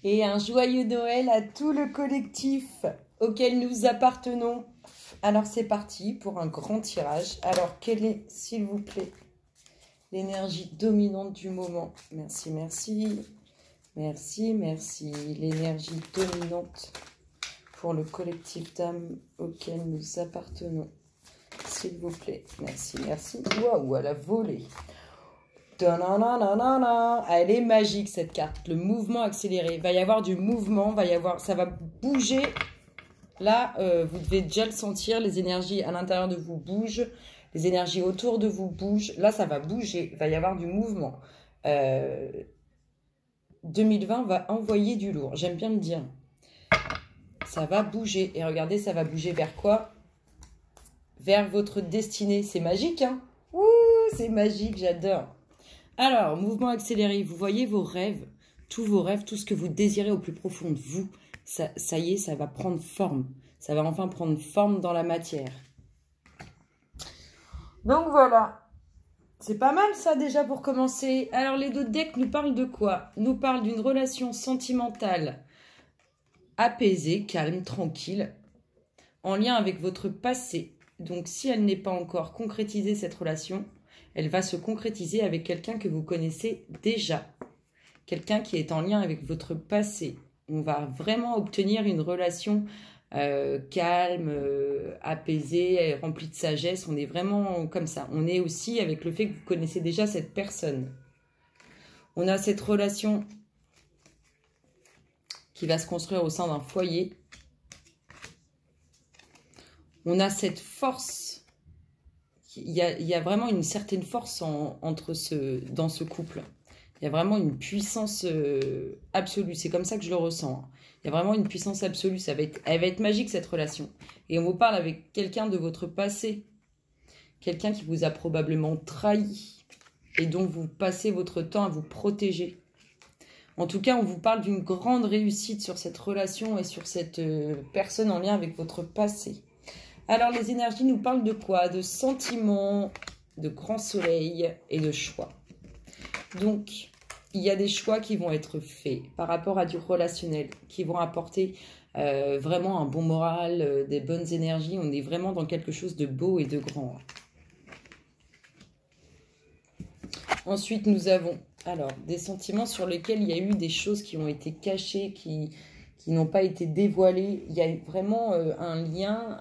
Et un joyeux Noël à tout le collectif auquel nous appartenons. Alors c'est parti pour un grand tirage. Alors quelle est, s'il vous plaît, l'énergie dominante du moment? Merci, merci. Merci, merci. L'énergie dominante pour le collectif d'âmes auquel nous appartenons. S'il vous plaît. Merci, merci. Waouh, elle a volé. Elle est magique cette carte, le mouvement accéléré. Il va y avoir du mouvement, ça va bouger. Là, vous devez déjà le sentir, les énergies à l'intérieur de vous bougent, les énergies autour de vous bougent. Là, ça va bouger, il va y avoir du mouvement. 2020 va envoyer du lourd, j'aime bien le dire. Ça va bouger, et regardez, ça va bouger vers quoi? Vers votre destinée. C'est magique, hein? Ouh, c'est magique, j'adore. Alors, mouvement accéléré, vous voyez vos rêves, tout ce que vous désirez au plus profond de vous, ça y est, ça va prendre forme. Ça va enfin prendre forme dans la matière. Donc voilà, c'est pas mal ça déjà pour commencer. Alors les deux decks nous parlent de quoi? Nous parlent d'une relation sentimentale apaisée, calme, tranquille, en lien avec votre passé. Donc si elle n'est pas encore concrétisée, cette relation, elle va se concrétiser avec quelqu'un que vous connaissez déjà. Quelqu'un qui est en lien avec votre passé. On va vraiment obtenir une relation calme, apaisée, remplie de sagesse. On est vraiment comme ça. On est aussi avec le fait que vous connaissez déjà cette personne. On a cette relation qui va se construire au sein d'un foyer. On a cette force. Il y a vraiment une certaine force dans ce couple. Il y a vraiment une puissance absolue. C'est comme ça que je le ressens. Il y a vraiment une puissance absolue. Elle va être magique, cette relation. Et on vous parle avec quelqu'un de votre passé. Quelqu'un qui vous a probablement trahi. Et dont vous passez votre temps à vous protéger. En tout cas, on vous parle d'une grande réussite sur cette relation et sur cette personne en lien avec votre passé. Alors, les énergies nous parlent de quoi? De sentiments, de grand soleil et de choix. Donc, il y a des choix qui vont être faits par rapport à du relationnel, qui vont apporter vraiment un bon moral, des bonnes énergies. On est vraiment dans quelque chose de beau et de grand. Ensuite, nous avons alors des sentiments sur lesquels il y a eu des choses qui ont été cachées, qui n'ont pas été dévoilées. Il y a vraiment un lien.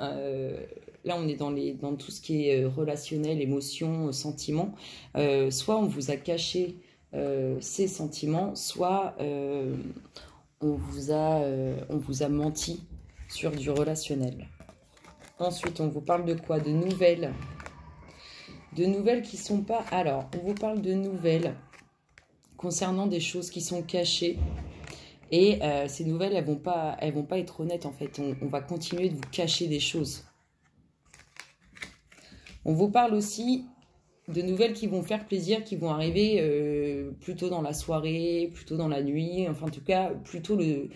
Là, on est dans tout ce qui est relationnel, émotions, sentiments. Soit on vous a caché ces sentiments, soit on vous a menti sur du relationnel. Ensuite, on vous parle de quoi? De nouvelles. De nouvelles qui sont pas... Alors, on vous parle de nouvelles concernant des choses qui sont cachées. Et ces nouvelles, elles vont pas être honnêtes en fait. On va continuer de vous cacher des choses. On vous parle aussi de nouvelles qui vont faire plaisir, qui vont arriver plutôt dans la soirée, plutôt dans la nuit. Enfin, en tout cas, plutôt le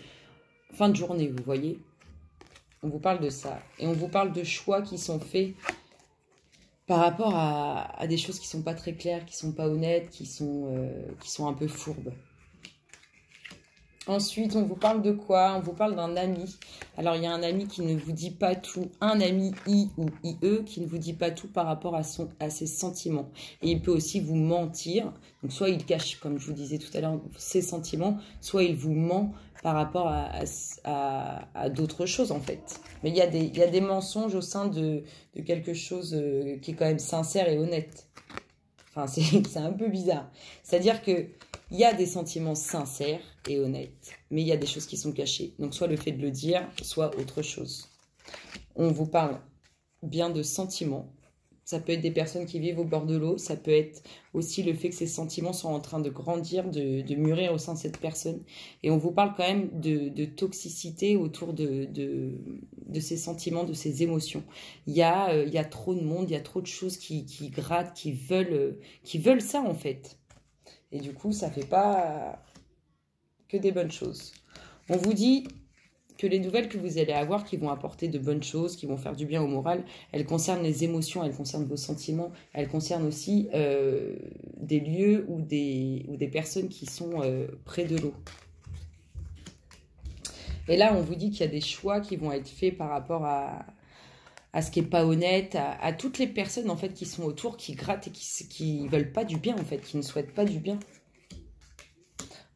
fin de journée, vous voyez. On vous parle de ça. Et on vous parle de choix qui sont faits par rapport à des choses qui sont pas très claires, qui sont pas honnêtes, qui sont un peu fourbes. Ensuite, on vous parle de quoi? On vous parle d'un ami. Alors, il y a un ami qui ne vous dit pas tout. Un ami I ou IE qui ne vous dit pas tout par rapport à ses sentiments. Et il peut aussi vous mentir. Donc, soit il cache, comme je vous disais tout à l'heure, ses sentiments, soit il vous ment par rapport à d'autres choses, en fait. Mais il y a des mensonges au sein de quelque chose qui est quand même sincère et honnête. Enfin, c'est un peu bizarre. C'est-à-dire que il y a des sentiments sincères et honnêtes, mais il y a des choses qui sont cachées. Donc, soit le fait de le dire, soit autre chose. On vous parle bien de sentiments. Ça peut être des personnes qui vivent au bord de l'eau. Ça peut être aussi le fait que ces sentiments sont en train de grandir, de mûrir au sein de cette personne. Et on vous parle quand même de toxicité autour de ces sentiments, de ces émotions. Il y a trop de monde, il y a trop de choses qui grattent, qui veulent ça en fait. Et du coup, ça ne fait pas que des bonnes choses. On vous dit que les nouvelles que vous allez avoir, qui vont apporter de bonnes choses, qui vont faire du bien au moral, elles concernent les émotions, elles concernent vos sentiments, elles concernent aussi des lieux ou des personnes qui sont près de l'eau. Et là, on vous dit qu'il y a des choix qui vont être faits par rapport à ce qui n'est pas honnête, à toutes les personnes en fait qui sont autour, qui grattent et qui veulent pas du bien en fait, qui ne souhaitent pas du bien.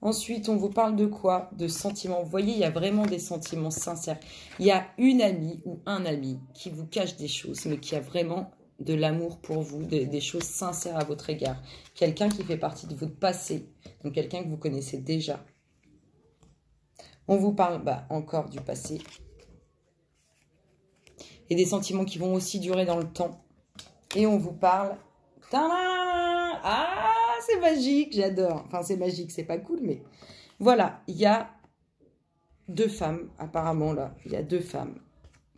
Ensuite, on vous parle de quoi? De sentiments. Vous voyez, il y a vraiment des sentiments sincères. Il y a une amie ou un ami qui vous cache des choses, mais qui a vraiment de l'amour pour vous, des choses sincères à votre égard. Quelqu'un qui fait partie de votre passé, donc quelqu'un que vous connaissez déjà. On vous parle encore du passé. Et des sentiments qui vont aussi durer dans le temps. Et on vous parle... Tadam! Ah, c'est magique, j'adore. Enfin, c'est magique, c'est pas cool, mais... Voilà, il y a 2 femmes, apparemment, là. Il y a 2 femmes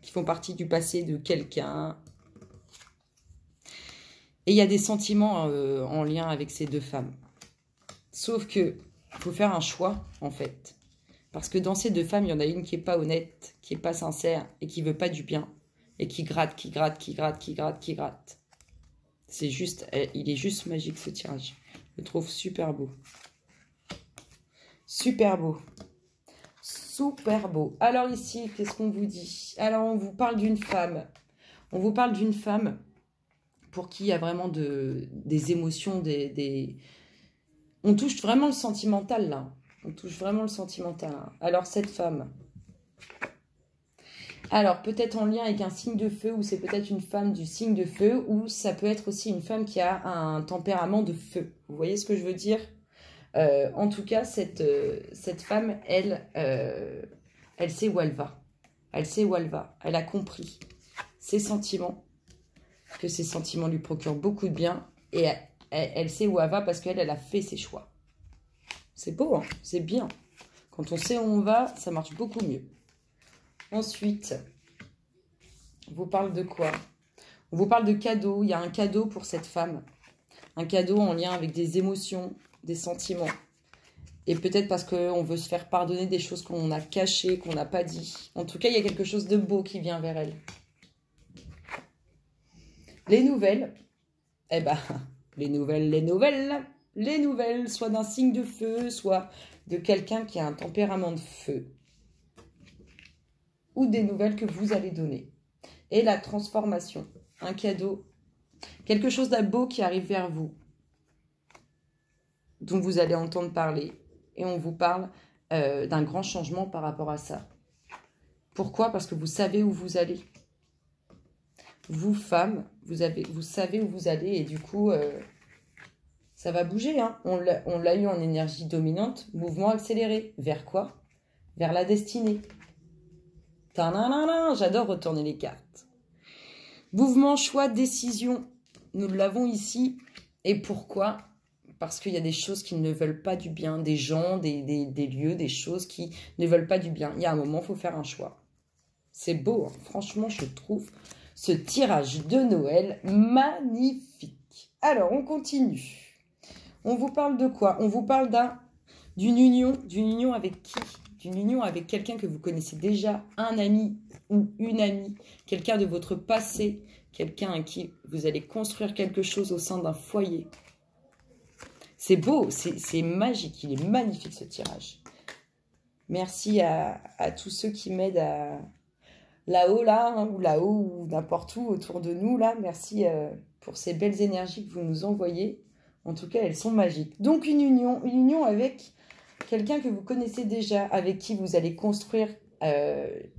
qui font partie du passé de quelqu'un. Et il y a des sentiments en lien avec ces 2 femmes. Sauf que il faut faire un choix, en fait. Parce que dans ces 2 femmes, il y en a une qui n'est pas honnête, qui n'est pas sincère et qui ne veut pas du bien. Et qui gratte, qui gratte, qui gratte, qui gratte, qui gratte. C'est juste, il est juste magique ce tirage. Je le trouve super beau. Super beau. Super beau. Alors ici, qu'est-ce qu'on vous dit? Alors on vous parle d'une femme. On vous parle d'une femme pour qui il y a vraiment des émotions, On touche vraiment le sentimental là. On touche vraiment le sentimental. Alors cette femme... Alors, peut-être en lien avec un signe de feu, ou c'est peut-être une femme du signe de feu, ou ça peut être aussi une femme qui a un tempérament de feu. Vous voyez ce que je veux dire? En tout cas, cette femme, elle sait où elle va. Elle sait où elle va. Elle a compris ses sentiments, que ses sentiments lui procurent beaucoup de bien, et elle sait où elle va parce qu'elle a fait ses choix. C'est beau, hein? C'est bien. Quand on sait où on va, ça marche beaucoup mieux. Ensuite, on vous parle de quoi? On vous parle de cadeaux. Il y a un cadeau pour cette femme. Un cadeau en lien avec des émotions, des sentiments. Et peut-être parce qu'on veut se faire pardonner des choses qu'on a cachées, qu'on n'a pas dit. En tout cas, il y a quelque chose de beau qui vient vers elle. Les nouvelles. Eh ben, les nouvelles, soit d'un signe de feu, soit de quelqu'un qui a un tempérament de feu. Ou des nouvelles que vous allez donner. Et la transformation, un cadeau, quelque chose de beau qui arrive vers vous, dont vous allez entendre parler. Et on vous parle d'un grand changement par rapport à ça. Pourquoi? Parce que vous savez où vous allez. Vous, femmes, vous savez où vous allez et du coup, ça va bouger. Hein. On l'a eu en énergie dominante, mouvement accéléré. Vers quoi? Vers la destinée. J'adore retourner les cartes. Mouvement, choix, décision. Nous l'avons ici. Et pourquoi? Parce qu'il y a des choses qui ne veulent pas du bien. Des gens, des lieux, des choses qui ne veulent pas du bien. Il y a un moment, il faut faire un choix. C'est beau. Hein. Franchement, je trouve ce tirage de Noël magnifique. Alors, on continue. On vous parle de quoi? On vous parle d'une union avec qui? D'une union avec quelqu'un que vous connaissez déjà, un ami ou une amie, quelqu'un de votre passé, quelqu'un à qui vous allez construire quelque chose au sein d'un foyer. C'est beau, c'est magique, il est magnifique ce tirage. Merci à tous ceux qui m'aident là-haut, là, hein, ou là-haut, ou n'importe où autour de nous, là. Merci pour ces belles énergies que vous nous envoyez. En tout cas, elles sont magiques. Donc, une union avec quelqu'un que vous connaissez déjà, avec qui vous allez construire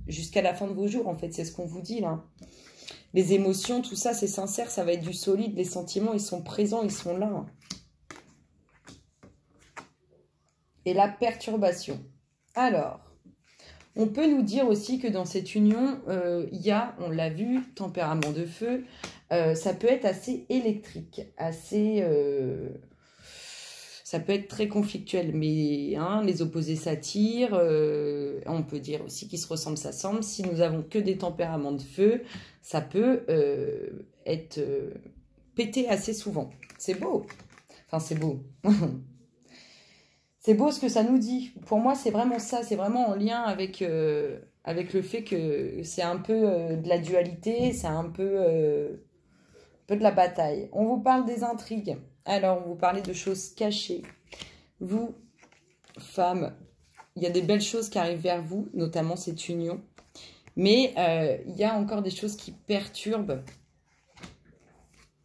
jusqu'à la fin de vos jours, en fait, c'est ce qu'on vous dit, là. Les émotions, tout ça, c'est sincère, ça va être du solide. Les sentiments, ils sont présents, ils sont là. Et la perturbation. Alors, on peut nous dire aussi que dans cette union, il y a, on l'a vu, tempérament de feu. Ça peut être assez électrique, assez... ça peut être très conflictuel, mais hein, les opposés s'attirent. On peut dire aussi qu'ils se ressemblent, s'assemblent. Si nous avons que des tempéraments de feu, ça peut être pété assez souvent. C'est beau. Enfin, c'est beau. C'est beau ce que ça nous dit. Pour moi, c'est vraiment ça. C'est vraiment en lien avec le fait que c'est un peu de la dualité, c'est un peu de la bataille. On vous parle des intrigues. Alors, on vous parlait de choses cachées. Vous, femmes, il y a des belles choses qui arrivent vers vous, notamment cette union. Mais il y a encore des choses qui perturbent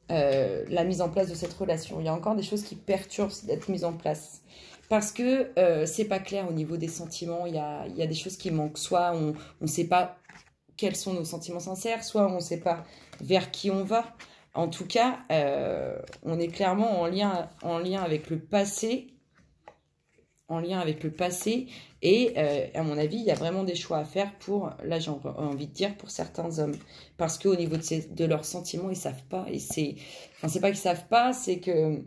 la mise en place de cette relation. Il y a encore des choses qui perturbent cette mise en place. Parce que c'est pas clair au niveau des sentiments. Il y a des choses qui manquent. Soit on ne sait pas quels sont nos sentiments sincères, soit on ne sait pas vers qui on va. En tout cas, on est clairement en lien avec le passé. En lien avec le passé. Et à mon avis, il y a vraiment des choix à faire pour, là j'ai envie de dire, pour certains hommes. Parce qu'au niveau de leurs sentiments, ils ne savent pas. Et c'est pas qu'ils ne savent pas, c'est que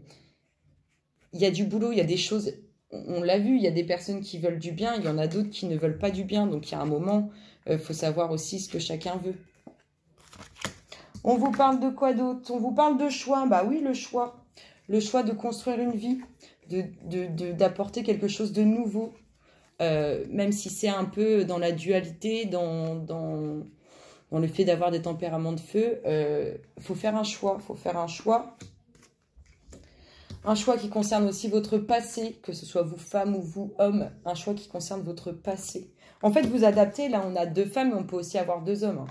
il y a du boulot, il y a des choses, on l'a vu, il y a des personnes qui veulent du bien, il y en a d'autres qui ne veulent pas du bien. Donc il y a un moment, il faut savoir aussi ce que chacun veut. On vous parle de quoi d'autre? On vous parle de choix. Bah oui, le choix. Le choix de construire une vie, d'apporter quelque chose de nouveau. Même si c'est un peu dans la dualité, dans le fait d'avoir des tempéraments de feu, faut faire un choix. Faut faire un choix. Un choix qui concerne aussi votre passé, que ce soit vous femme ou vous homme. Un choix qui concerne votre passé. En fait, vous adaptez. Là, on a 2 femmes, mais on peut aussi avoir 2 hommes. Hein.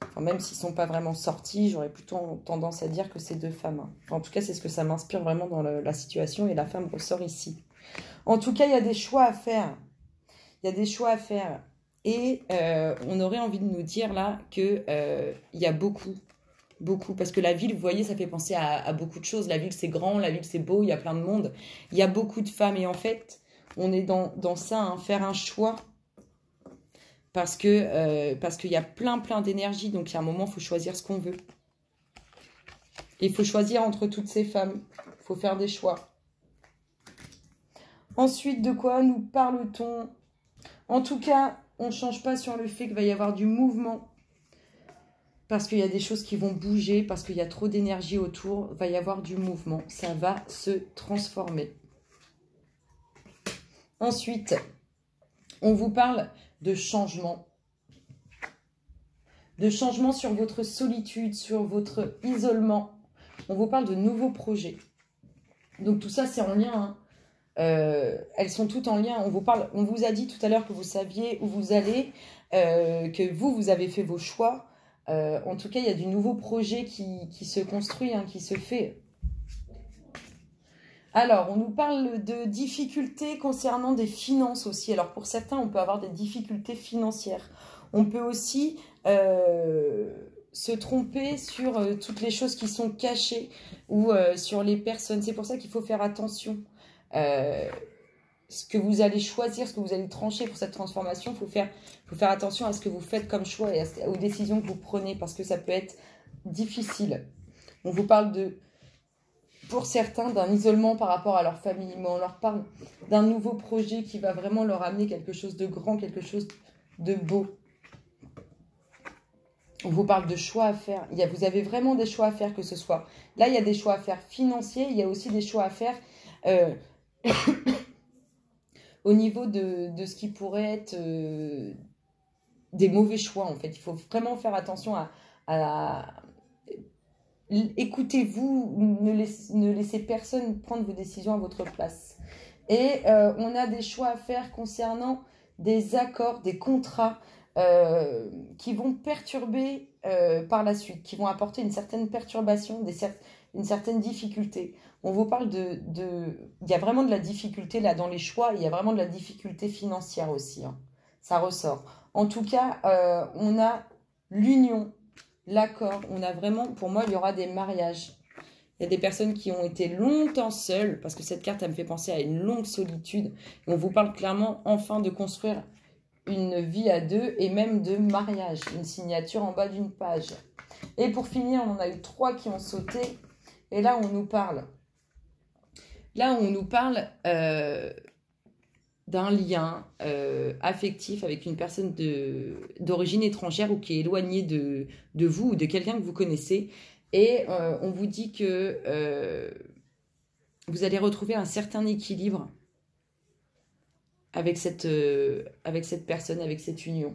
Enfin, même s'ils ne sont pas vraiment sortis, j'aurais plutôt tendance à dire que c'est 2 femmes. Hein. En tout cas, c'est ce que ça m'inspire vraiment dans la situation. Et la femme ressort ici. En tout cas, il y a des choix à faire. Il y a des choix à faire. Et on aurait envie de nous dire là qu'il y a beaucoup. Parce que la ville, vous voyez, ça fait penser à beaucoup de choses. La ville, c'est grand, la ville, c'est beau, il y a plein de monde. Il y a beaucoup de femmes. Et en fait, on est dans ça, hein, faire un choix. Parce qu'il y a plein d'énergie. Donc, il y a un moment, il faut choisir ce qu'on veut. Il faut choisir entre toutes ces femmes. Il faut faire des choix. Ensuite, de quoi nous parle-t-on? En tout cas, on ne change pas sur le fait qu'il va y avoir du mouvement. Parce qu'il y a des choses qui vont bouger, parce qu'il y a trop d'énergie autour. Il va y avoir du mouvement. Ça va se transformer. Ensuite, on vous parle de changement. De changement sur votre solitude, sur votre isolement. On vous parle de nouveaux projets. Donc tout ça, c'est en lien. Hein. Elles sont toutes en lien. On vous a dit tout à l'heure que vous saviez où vous allez, que vous avez fait vos choix. En tout cas, il y a du nouveau projet qui se construit, hein, qui se fait. Alors, on nous parle de difficultés concernant des finances aussi. Alors, pour certains, on peut avoir des difficultés financières. On peut aussi se tromper sur toutes les choses qui sont cachées ou sur les personnes. C'est pour ça qu'il faut faire attention. Ce que vous allez choisir, ce que vous allez trancher pour cette transformation, il faut faire attention à ce que vous faites comme choix et aux décisions que vous prenez parce que ça peut être difficile. On vous parle pour certains, d'un isolement par rapport à leur famille, mais on leur parle d'un nouveau projet qui va vraiment leur amener quelque chose de grand, quelque chose de beau. On vous parle de choix à faire. Vous avez vraiment des choix à faire, que ce soit... Là, il y a des choix à faire financiers, il y a aussi des choix à faire... au niveau de ce qui pourrait être des mauvais choix, en fait. Il faut vraiment faire attention écoutez-vous, ne laissez personne prendre vos décisions à votre place. Et on a des choix à faire concernant des accords, des contrats qui vont perturber par la suite, qui vont apporter une certaine perturbation, une certaine difficulté. On vous parle il y a vraiment de la difficulté là dans les choix, il y a vraiment de la difficulté financière aussi, hein. Ça ressort. En tout cas, on a l'union, l'accord, on a vraiment, pour moi, il y aura des mariages. Il y a des personnes qui ont été longtemps seules, parce que cette carte, elle me fait penser à une longue solitude. Et on vous parle clairement, enfin, de construire une vie à 2 et même de mariage, une signature en bas d'une page. Et pour finir, on en a eu 3 qui ont sauté. Et là, on nous parle... d'un lien affectif avec une personne d'origine étrangère ou qui est éloignée de vous ou de quelqu'un que vous connaissez. Et on vous dit que vous allez retrouver un certain équilibre avec cette personne, avec cette union.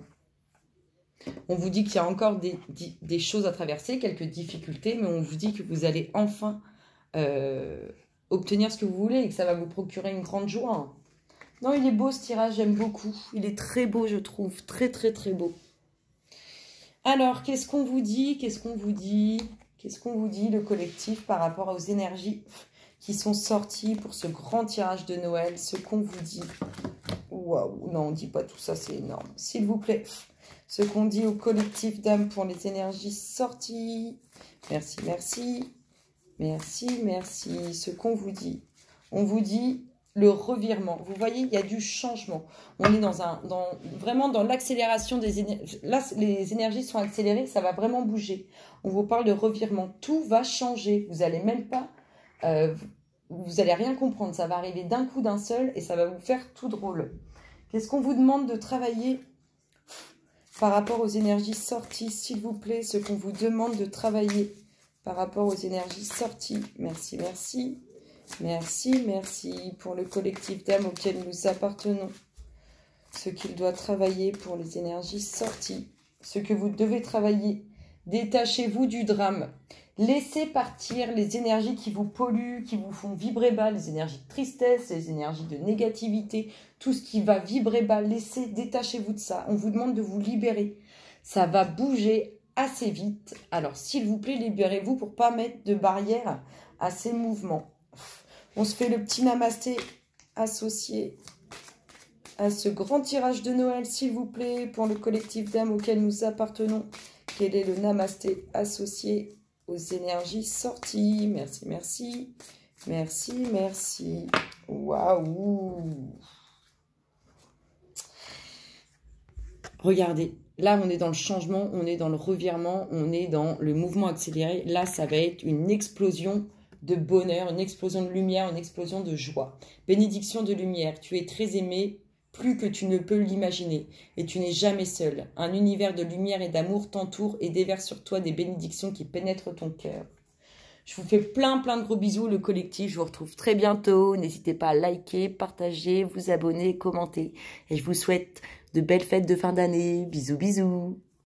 On vous dit qu'il y a encore des choses à traverser, quelques difficultés, mais on vous dit que vous allez enfin obtenir ce que vous voulez et que ça va vous procurer une grande joie. Non, il est beau ce tirage, j'aime beaucoup. Il est très beau, je trouve. Très, très, très beau. Alors, qu'est-ce qu'on vous dit? Qu'est-ce qu'on vous dit? Qu'est-ce qu'on vous dit, le collectif, par rapport aux énergies qui sont sorties pour ce grand tirage de Noël? Ce qu'on vous dit. Waouh, non, on ne dit pas tout ça, c'est énorme. S'il vous plaît, ce qu'on dit au collectif d'âme pour les énergies sorties. Merci, merci. Merci, merci. Ce qu'on vous dit. On vous dit le revirement. Vous voyez, il y a du changement. On est vraiment dans l'accélération des énergies. Là, les énergies sont accélérées, ça va vraiment bouger. On vous parle de revirement. Tout va changer. Vous n'allez même pas... vous n'allez rien comprendre. Ça va arriver d'un coup, d'un seul, et ça va vous faire tout drôle. Qu'est-ce qu'on vous demande de travailler par rapport aux énergies sorties, s'il vous plaît? Ce qu'on vous demande de travailler par rapport aux énergies sorties. Merci, merci. Merci, merci pour le collectif d'âmes auquel nous appartenons. Ce qu'il doit travailler pour les énergies sorties. Ce que vous devez travailler. Détachez-vous du drame. Laissez partir les énergies qui vous polluent, qui vous font vibrer bas, les énergies de tristesse, les énergies de négativité, tout ce qui va vibrer bas. Laissez, détachez-vous de ça. On vous demande de vous libérer. Ça va bouger assez vite. Alors, s'il vous plaît, libérez-vous pour ne pas mettre de barrière à ces mouvements. On se fait le petit namasté associé à ce grand tirage de Noël, s'il vous plaît, pour le collectif d'âmes auquel nous appartenons. Quel est le namasté associé aux énergies sorties? Merci, merci. Merci, merci. Waouh! Regardez, là, on est dans le changement, on est dans le revirement, on est dans le mouvement accéléré. Là, ça va être une explosion de bonheur, une explosion de lumière, une explosion de joie. Bénédiction de lumière, tu es très aimé, plus que tu ne peux l'imaginer, et tu n'es jamais seul. Un univers de lumière et d'amour t'entoure et déverse sur toi des bénédictions qui pénètrent ton cœur. Je vous fais plein de gros bisous, le collectif. Je vous retrouve très bientôt. N'hésitez pas à liker, partager, vous abonner, commenter. Et je vous souhaite de belles fêtes de fin d'année. Bisous, bisous.